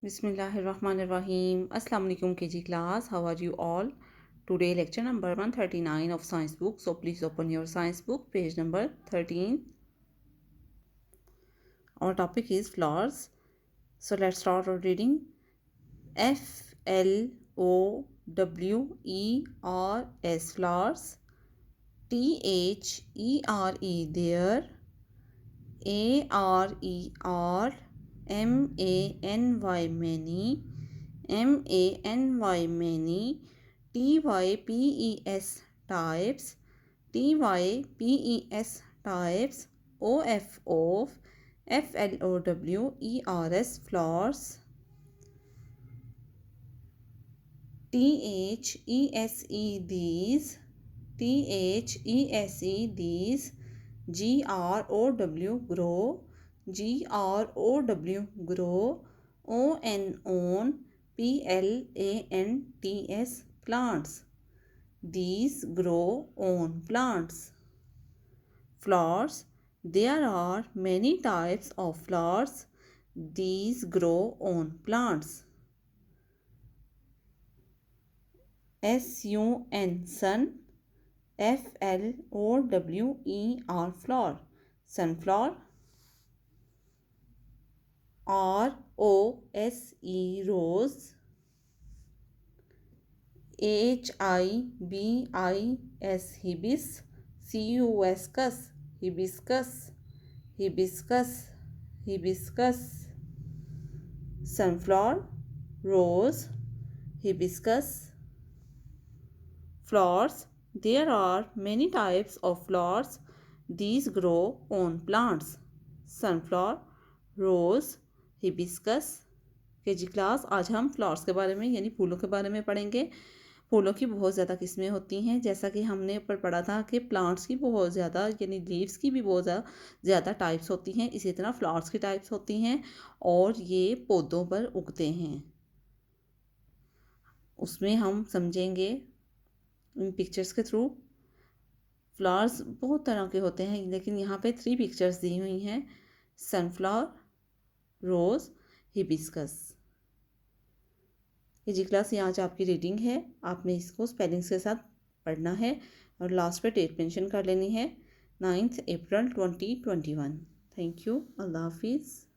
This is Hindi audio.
Bismillahirrahmanirrahim. Assalamu alaikum KG class. How are you all? Today lecture number 139 of science book. So please open your science book, page number 13. Our topic is flowers. So let's start our reading. Flowers. Flowers. There. Many. Many. Types. Types. Flowers. These. These. Grow. Grow. Plants. These grow on plants. Flowers. There are many types of flowers. These grow on plants. Sun. Flower. Sunflower. Rose. Hibiscus. Hibiscus. Sunflower. Rose. Hibiscus. Flowers. There are many types of flowers. These grow on plants. Sunflower, rose, hibiscus. KG class, आज हम फ्लावर्स के बारे में यानी फूलों के बारे में पढ़ेंगे। फूलों की बहुत ज़्यादा किस्में होती हैं, जैसा कि हमने ऊपर पढ़ा था कि प्लांट्स की बहुत ज़्यादा यानी लीव्स की भी बहुत ज़्यादा टाइप्स होती हैं। इसी तरह फ्लावर्स की टाइप्स होती हैं और ये पौधों पर उगते हैं। उसमें हम समझेंगे इन पिक्चर्स के थ्रू। फ्लावर्स बहुत तरह के होते हैं, लेकिन यहाँ पे 3 पिक्चर्स दी हुई हैं। सनफ्लावर, रोज़, हिबिस्कस। ये जी क्लास यहाँ आज आपकी रीडिंग है। आपने इसको स्पेलिंग्स के साथ पढ़ना है और लास्ट पे डेट मेंशन कर लेनी है, 9 अप्रैल 2021। Thank you. अल्लाह हाफिज़।